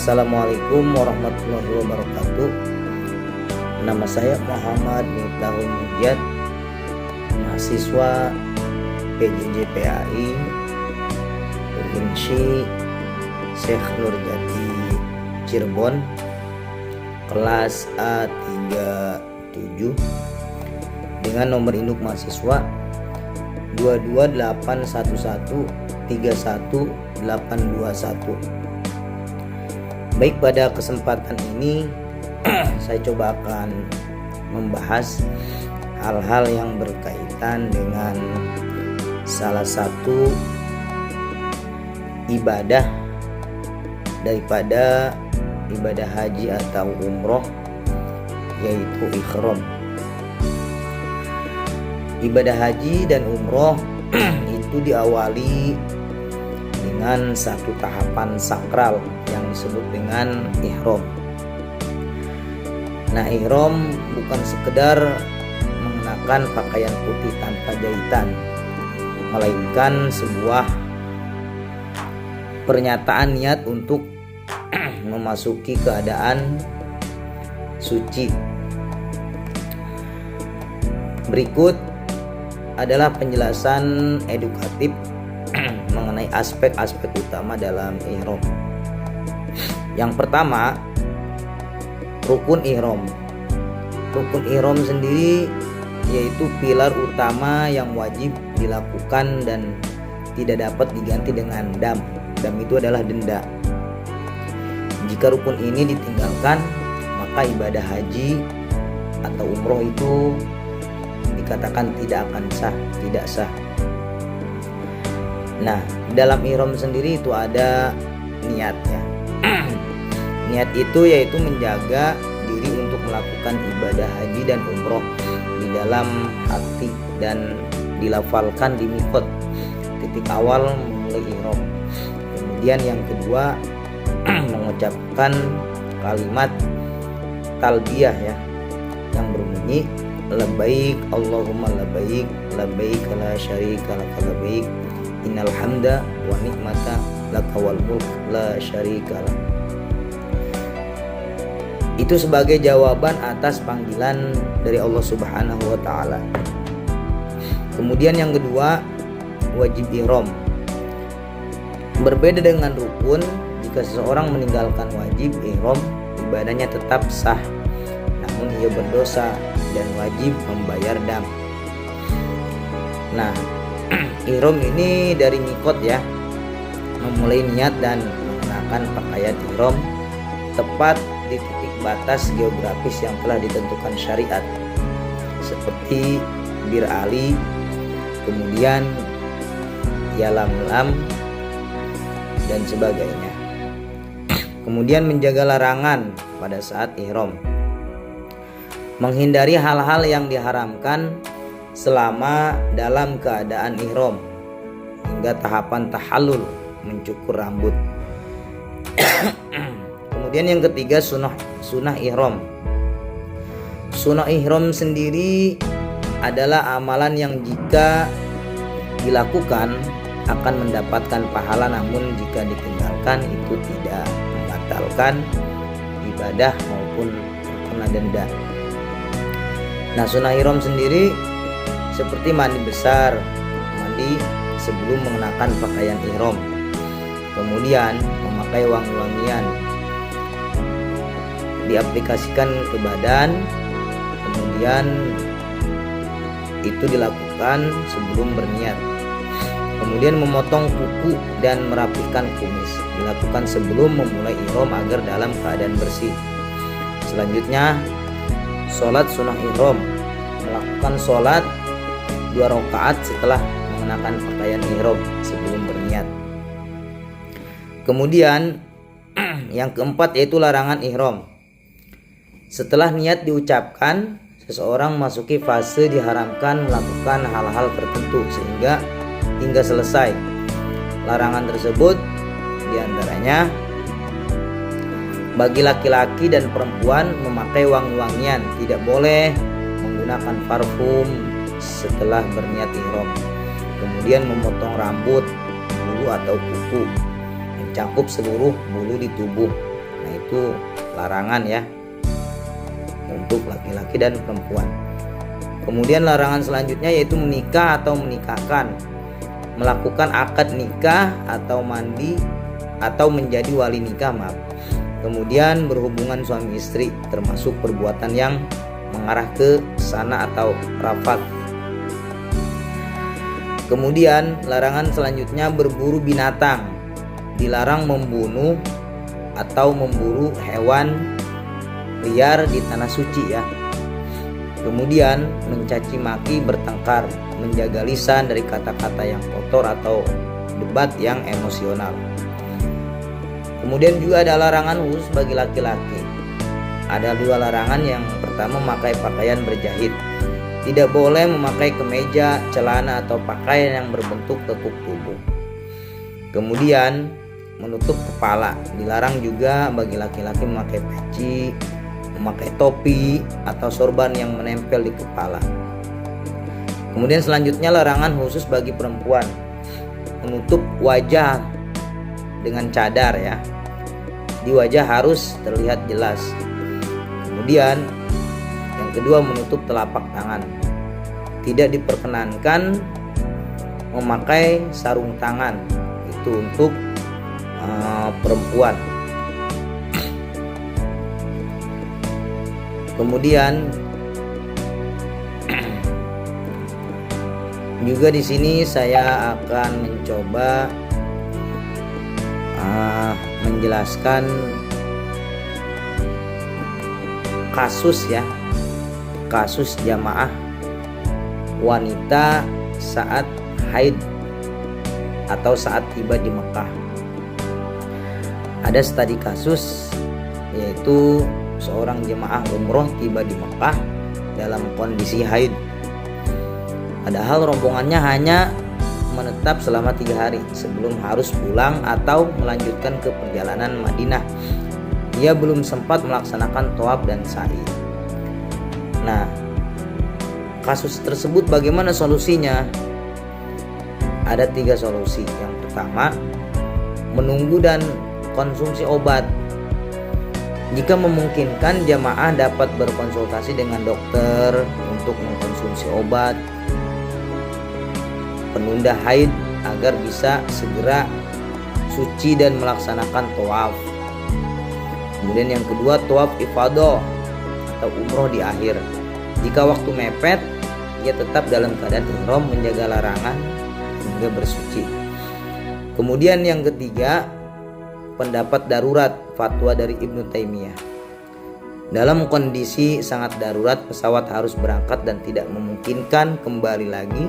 Assalamualaikum warahmatullahi wabarakatuh. Nama saya Muhammad Miftahul Mujad, mahasiswa PJJ PAI Unsi Syekh Nurjati Cirebon, kelas A37 dengan nomor induk mahasiswa 22811313121. Baik, pada kesempatan ini saya coba akan membahas hal-hal yang berkaitan dengan salah satu ibadah daripada ibadah haji atau umroh, yaitu ihram. Ibadah haji dan umroh itu diawali dengan satu tahapan sakral yang disebut dengan ihram. Nah, ihram bukan sekedar mengenakan pakaian putih tanpa jahitan, melainkan sebuah pernyataan niat untuk memasuki keadaan suci. Berikut adalah penjelasan edukatif mengenai aspek-aspek utama dalam ihram. Yang pertama, rukun ihram. Rukun ihram sendiri yaitu pilar utama yang wajib dilakukan dan tidak dapat diganti dengan dam. Dam itu adalah denda. Jika rukun ini ditinggalkan, maka ibadah haji atau umroh itu dikatakan tidak akan sah, tidak sah. Nah, dalam ihram sendiri itu ada niatnya. Niat itu yaitu menjaga diri untuk melakukan ibadah haji dan umroh di dalam hati dan dilafalkan di miqat, titik awal memulai ihram. Kemudian yang kedua, mengucapkan kalimat talbiyah yang berbunyi labbaik Allahumma labbaik labbaik la syarika laka labbaik innal hamda wa ni'mata laka wal mulk la syarika lak. Itu sebagai jawaban atas panggilan dari Allah Subhanahu wa taala. Kemudian yang kedua, wajib ihram. Berbeda dengan rukun, jika seseorang meninggalkan wajib ihram, ibadahnya tetap sah, namun ia berdosa dan wajib membayar dam. Nah, ihram ini dari miqat memulai niat dan mengenakan pakaian ihram tepat di titik batas geografis yang telah ditentukan syariat, seperti Bir Ali, kemudian Yalamlam dan sebagainya. Kemudian menjaga larangan pada saat ihram, menghindari hal-hal yang diharamkan selama dalam keadaan ihram, hingga tahapan tahallul, mencukur rambut. Kemudian yang ketiga, sunnah ihram. Sunnah ihram sendiri adalah amalan yang jika dilakukan akan mendapatkan pahala, namun jika ditinggalkan itu tidak membatalkan ibadah maupun terkena denda. Nah, sunnah ihram sendiri seperti mandi besar, mandi sebelum mengenakan pakaian ihram, kemudian memakai wangi-wangian, diaplikasikan ke badan, kemudian itu dilakukan sebelum berniat. Kemudian memotong kuku dan merapikan kumis dilakukan sebelum memulai ihram agar dalam keadaan bersih. Selanjutnya, sholat sunnah ihram, melakukan sholat 2 rakaat setelah mengenakan pakaian ihram sebelum berniat. Kemudian yang keempat yaitu larangan ihram. Setelah niat diucapkan, seseorang masuki fase diharamkan melakukan hal-hal tertentu sehingga hingga selesai. Larangan tersebut diantaranya bagi laki-laki dan perempuan memakai wangi-wangian, tidak boleh menggunakan parfum setelah berniat ihram. Kemudian memotong rambut, bulu atau kuku, mencakup seluruh bulu di tubuh, itu larangan ya untuk laki-laki dan perempuan. Kemudian larangan selanjutnya yaitu menikah atau menikahkan, melakukan akad nikah atau mandi atau menjadi wali nikah, maaf. Kemudian berhubungan suami istri, termasuk perbuatan yang mengarah ke sana atau rafat. Kemudian larangan selanjutnya berburu binatang, dilarang membunuh atau memburu hewan liar di tanah suci ya. Kemudian mencaci maki, bertengkar, menjaga lisan dari kata-kata yang kotor atau debat yang emosional. Kemudian juga ada larangan khusus bagi laki-laki. Ada 2 larangan. Yang pertama, memakai pakaian berjahit. Tidak boleh memakai kemeja, celana atau pakaian yang berbentuk tekuk tubuh. Kemudian menutup kepala. Dilarang juga bagi laki-laki memakai peci, memakai topi atau sorban yang menempel di kepala. Kemudian selanjutnya larangan khusus bagi perempuan, menutup wajah dengan cadar ya. Di wajah harus terlihat jelas. Kemudian yang kedua, menutup telapak tangan. Tidak diperkenankan memakai sarung tangan, itu untuk perempuan. Kemudian juga di sini saya akan mencoba menjelaskan kasus ya, kasus jamaah wanita saat haid atau saat tiba di Mekah. Ada studi kasus, yaitu seorang jemaah umroh tiba di Mekah dalam kondisi haid. Padahal rombongannya hanya menetap selama 3 hari sebelum harus pulang atau melanjutkan ke perjalanan Madinah. Dia belum sempat melaksanakan tawaf dan sa'i. Nah, kasus tersebut bagaimana solusinya? Ada 3 solusi. Yang pertama, menunggu dan konsumsi obat. Jika memungkinkan, jamaah dapat berkonsultasi dengan dokter untuk mengkonsumsi obat penunda haid agar bisa segera suci dan melaksanakan tawaf. Kemudian yang kedua, tawaf ifadah atau umroh di akhir. Jika waktu mepet, ia tetap dalam keadaan ihram, menjaga larangan hingga bersuci. Kemudian yang ketiga, pendapat darurat, fatwa dari Ibnu Taimiyah. Dalam kondisi sangat darurat, pesawat harus berangkat dan tidak memungkinkan kembali lagi,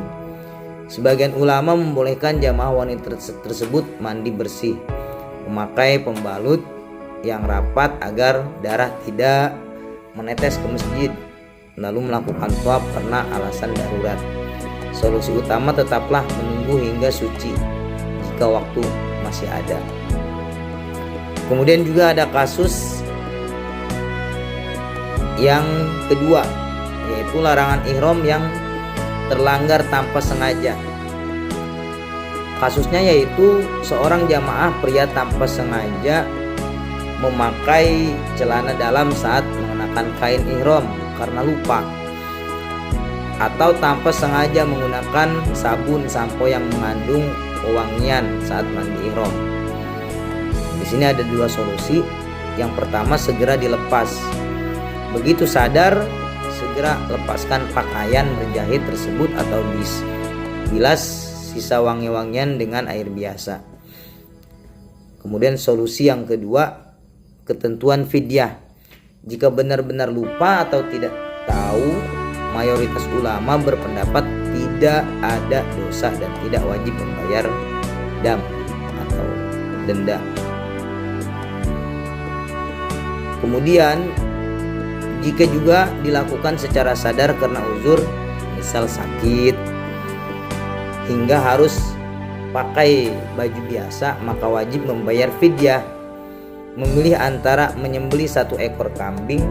sebagian ulama membolehkan jamaah wanita tersebut mandi bersih, memakai pembalut yang rapat agar darah tidak menetes ke masjid, lalu melakukan tawaf karena alasan darurat. Solusi utama tetaplah menunggu hingga suci jika waktu masih ada. Kemudian juga ada kasus yang kedua, yaitu larangan ihram yang terlanggar tanpa sengaja. Kasusnya yaitu seorang jamaah pria tanpa sengaja memakai celana dalam saat mengenakan kain ihram karena lupa, atau tanpa sengaja menggunakan sabun sampo yang mengandung pewangian saat mandi ihram. Di sini ada 2 solusi. Yang pertama, segera dilepas. Begitu sadar, segera lepaskan pakaian berjahit tersebut atau bilas sisa wangi-wangian dengan air biasa. Kemudian solusi yang kedua, ketentuan fidyah. Jika benar-benar lupa atau tidak tahu, mayoritas ulama berpendapat tidak ada dosa dan tidak wajib membayar dam atau denda. Kemudian jika juga dilakukan secara sadar karena uzur, misal sakit hingga harus pakai baju biasa, maka wajib membayar fidyah, memilih antara menyembelih 1 ekor kambing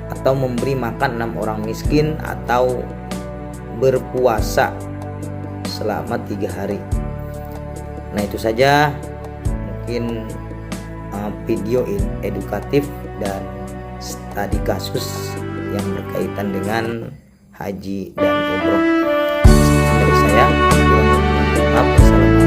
atau memberi makan 6 orang miskin atau berpuasa selama 3 hari. Nah, itu saja mungkin video edukatif dan studi kasus yang berkaitan dengan haji dan umroh. Dari saya, maaf. Assalamualaikum.